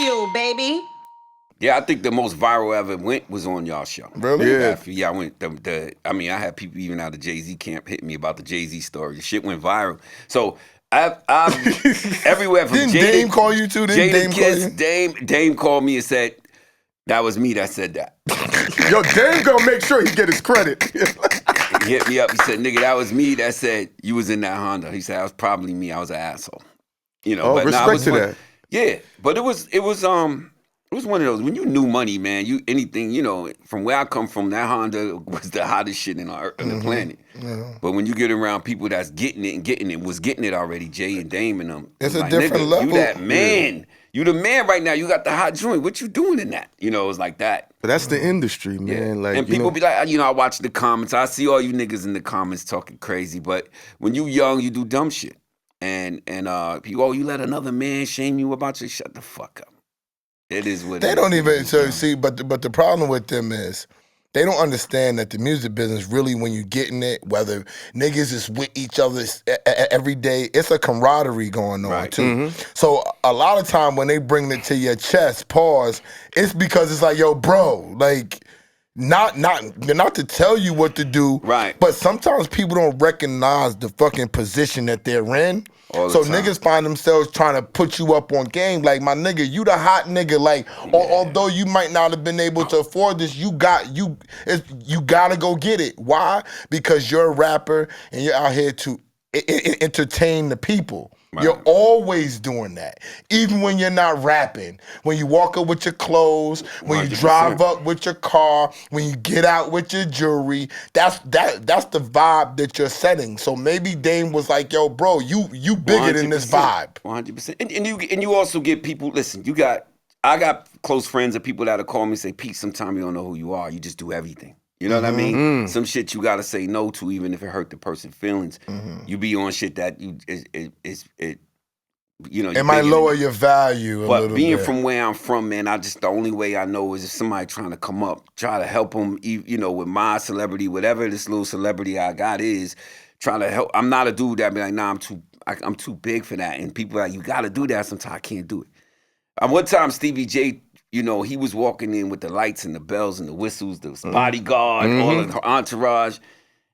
Bagfuel, baby. Yeah, I think the most viral I ever went was on y'all show. Really? Yeah, I went. I mean, I had people even out of Jay-Z camp hit me about the Jay-Z story. The shit went viral. So I've everywhere from Didn't Jada, Dame call you too? Didn't Dame call you? Dame called me and said that was me that said that. Yo, Dame gonna make sure he get his credit. He hit me up. He said, "Nigga, that was me that said you was in that Honda." He said, "That was probably me. I was an asshole." You know, but respect to that. Yeah, but it was one of those, when you knew money, man, anything, from where I come from, that Honda was the hottest shit on the planet. Yeah. But when you get around people that's getting it already, Jay and Dame and them. It's a like, different nigga, level. You that man. Yeah. You the man right now. You got the hot joint. What you doing in that? It's like that. But that's the industry, man. Yeah. Like, and people be like, I watch the comments. I see all you niggas in the comments talking crazy. But when you young, you do dumb shit. And people, you let another man shame you about your, shut the fuck up. It is what they don't even see. But the problem with them is they don't understand that the music business really, when you getting it, whether niggas is with each other every day, it's a camaraderie going on too. Mm-hmm. So a lot of time when they bring it to your chest, it's because it's like, yo, bro, like. Not to tell you what to do, right? But sometimes people don't recognize the fucking position that they're in. So niggas find themselves trying to put you up on game. Like, my nigga, you the hot nigga. Like, although you might not have been able to afford this, you gotta go get it. Why? Because you're a rapper and you're out here to entertain the people. Right. You're always doing that. Even when you're not rapping. When you walk up with your clothes, when 100%. You drive up with your car, when you get out with your jewelry, that's the vibe that you're setting. So maybe Dame was like, yo, bro, you bigger than this vibe. 100%. And you also get people, listen, I got close friends of people that'll call me and say, Pete, sometimes you don't know who you are. You just do everything. You know what I mean? Some shit you gotta say no to, even if it hurt the person's feelings. You be on shit that it might lower your value a little bit. But being from where I'm from, man, the only way I know is if somebody trying to come up, try to help them, with my celebrity, whatever this little celebrity I got is, try to help. I'm not a dude that be like, nah, I'm too big for that. And people are like, you gotta do that. Sometimes I can't do it. One time, Stevie J, he was walking in with the lights and the bells and the whistles, the bodyguard, all the entourage.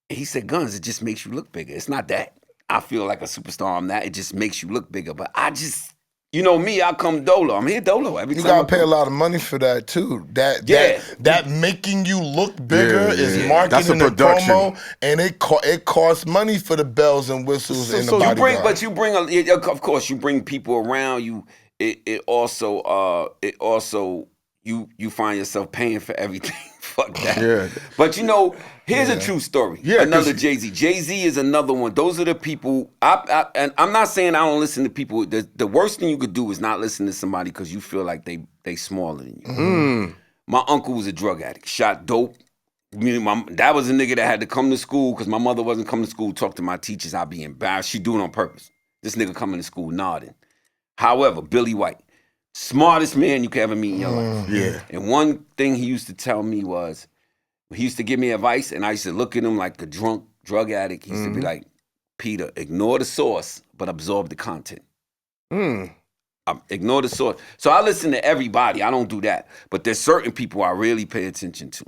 And he said, Gunz, it just makes you look bigger. It's not that I feel like a superstar. I'm that. It just makes you look bigger. But I just, me, I come dolo. I'm here dolo every time. You gotta pay a lot of money for that too. That making you look bigger is marketing and promo, and it costs money for the bells and whistles and the bodyguard. Of course, you bring people around you. It also you find yourself paying for everything. Fuck that. Yeah. But here's a true story. Yeah, another Jay-Z. Jay-Z is another one. Those are the people. And I'm not saying I don't listen to people. The worst thing you could do is not listen to somebody because you feel like they smaller than you. My uncle was a drug addict. Shot dope. That was a nigga that had to come to school because my mother wasn't coming to school. Talk to my teachers. I'd be embarrassed. She do it on purpose. This nigga coming to school nodding. However, Billy White, smartest man you could ever meet in your life. Yeah. And one thing he used to tell me was, he used to give me advice, and I used to look at him like a drunk drug addict. He used to be like, Peter, ignore the source, but absorb the content. Ignore the source. So I listen to everybody. I don't do that. But there's certain people I really pay attention to.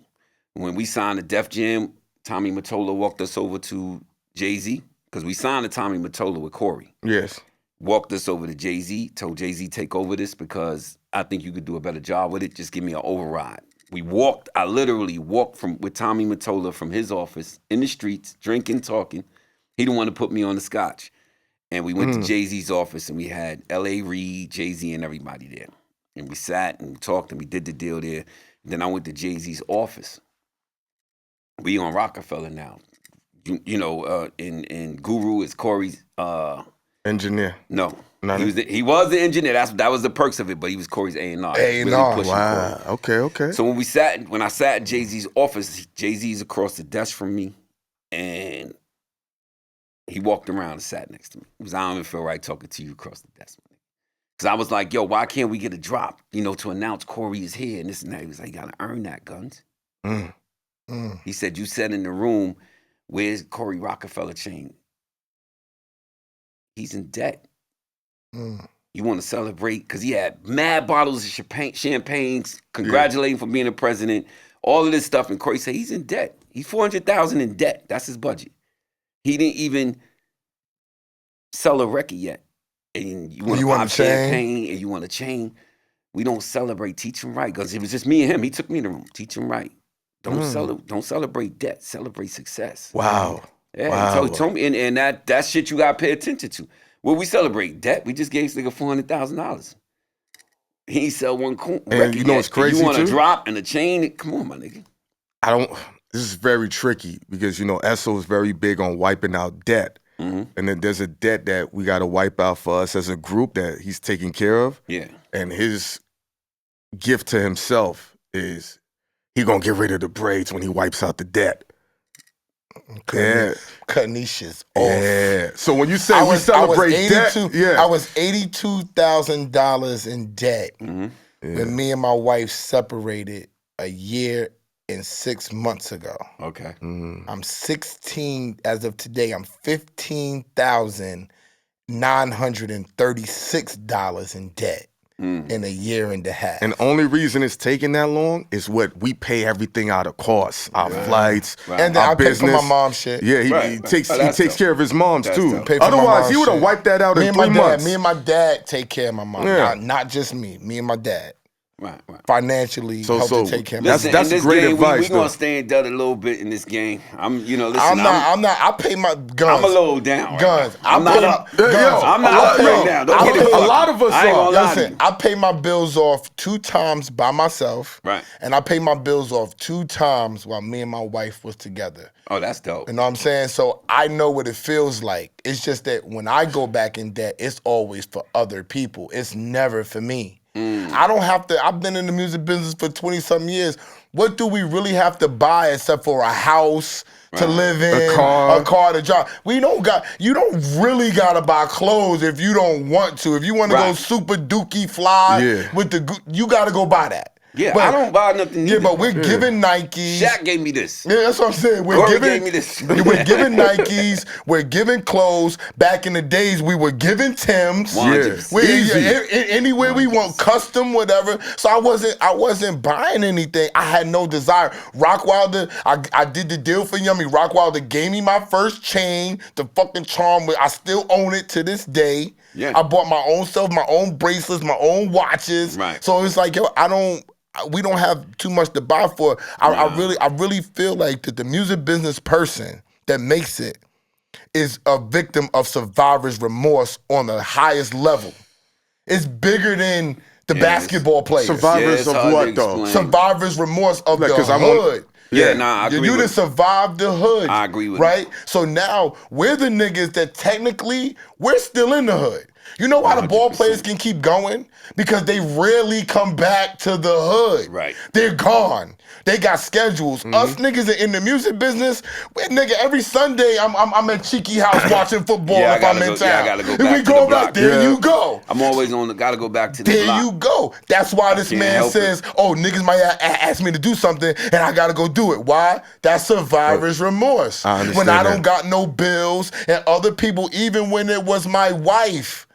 When we signed the Def Jam, Tommy Mottola walked us over to Jay-Z, because we signed the Tommy Mottola with Cory. Yes. Walked us over to Jay-Z, told Jay-Z, take over this because I think you could do a better job with it. Just give me an override. I literally walked with Tommy Mottola from his office in the streets, drinking, talking. He didn't want to put me on the scotch. And we went to Jay-Z's office and we had L.A. Reid, Jay-Z, and everybody there. And we sat and we talked and we did the deal there. And then I went to Jay-Z's office. We on Roc-A-Fella now. In Guru is Cory's... engineer. No. He was the engineer. That was the perks of it, but he was Cory's A&R. A&R, wow. Okay. So when I sat in Jay-Z's office, Jay-Z's across the desk from me, and he walked around and sat next to me. He was, I don't even feel right talking to you across the desk. Because I was like, yo, why can't we get a drop, to announce Cory is here and this and that. He was like, you got to earn that, Gunz. He said, you sat in the room, where's Cory Roc-A-Fella chain? He's in debt. You You want to celebrate because he had mad bottles of champagnes, congratulating for being the president, all of this stuff. And Cory said he's in debt. He's $400,000 in debt. That's his budget. He didn't even sell a record yet. And you want to pop champagne and you want a chain. We don't celebrate. Teach him right, because it was just me and him. He took me in the room. Teach him right. Don't celebrate debt. Celebrate success. Wow. Yeah. Wow. He told me, and that shit you gotta pay attention to. Well, we celebrate debt. We just gave this nigga $400,000. He ain't sell one record. And you know what's crazy? You want a drop and a chain? Come on, my nigga. This is very tricky because, you know, Esso is very big on wiping out debt. And then there's a debt that we got to wipe out for us as a group that he's taking care of. Yeah. And his gift to himself is he going to get rid of the braids when he wipes out the debt. Cutting these shits off. Yeah. So when you say we celebrate debt, I was $82,000 in debt when me and my wife separated a year and 6 months ago. Okay. I'm 16 as of today. I'm $15,936 in debt in a year and a half. And the only reason it's taking that long is what we pay everything out of costs, our flights, and then our I business. pay for my mom's shit. Yeah, he takes care of his mom's too. Pay for Otherwise, he would have wiped that out in 3 months. Me and my dad take care of my mom. Not just me. Me and my dad. Right. Financially help to take care of my that's great game, advice. We gonna stay in debt a little bit in this game. I'm not. I pay my Guns. I'm a little down. Guns. I'm not up. I'm not up down. Don't get it fucked. A lot of us are. Listen, I pay my bills off 2 times by myself. Right. And I pay my bills off 2 times while me and my wife was together. Oh, that's dope. You know what I'm saying? So I know what it feels like. It's just that when I go back in debt, it's always for other people. It's never for me. I don't have to. I've been in the music business for 20-something years. What do we really have to buy except for a house to live in, a car to drive? You don't really gotta buy clothes if you don't want to. If you want to go super dookie fly with you gotta go buy that. Yeah, but I don't buy nothing. Yeah, but we're giving Nikes. Shaq gave me this. Yeah, that's what I'm saying. Cory gave me this. We're giving Nikes. We're giving clothes. Back in the days, we were giving Timbs. Anywhere we want, custom, whatever. So I wasn't buying anything. I had no desire. Rockwilder, I did the deal for Yummy. Rockwilder gave me my first chain, the fucking charm. I still own it to this day. Yeah. I bought my own stuff, my own bracelets, my own watches. Right. So it's like, we don't have too much to buy for. I really feel like that the music business person that makes it is a victim of survivor's remorse on the highest level. It's bigger than the basketball players. Survivors of what though? Survivor's remorse of the hood. I agree. You done survived the hood. I agree with right? So now we're the niggas that technically we're still in the hood. You know why 100%. The ball players can keep going? Because they rarely come back to the hood. Right. They're gone. They got schedules. Us niggas are in the music business. Nigga, every Sunday I'm at Cheeky House watching football if I'm in town. Yeah, I gotta go back to the block. There you go. I'm always gotta go back to the block. There you go. That's why this man says, niggas might ask me to do something and I gotta go do it. Why? That's survivor's remorse. When I don't got no bills and other people, even when it was my wife,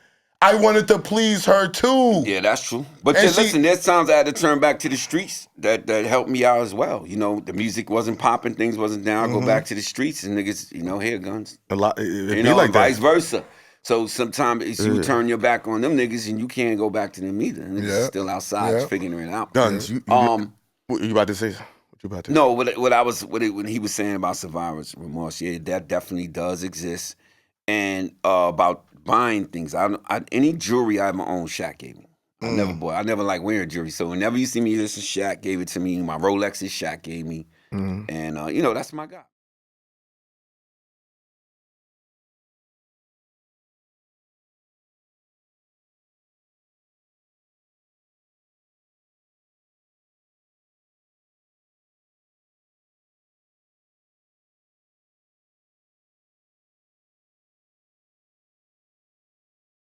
I wanted to please her too. Yeah, that's true. But listen, there's times I had to turn back to the streets that helped me out as well. You know, the music wasn't popping, things wasn't down. I go back to the streets and niggas, here Guns. A lot, like vice versa. So sometimes you turn your back on them niggas and you can't go back to them either. Niggas still outside figuring it out. Guns, what you about to say? What you about to say? No, when he was saying about survivor's remorse, that definitely does exist. And about buying things. Any jewelry I have my own. Shaq gave me. I never bought. I never like wearing jewelry. So whenever you see me, this is Shaq gave it to me. My Rolex is Shaq gave me. And that's my guy.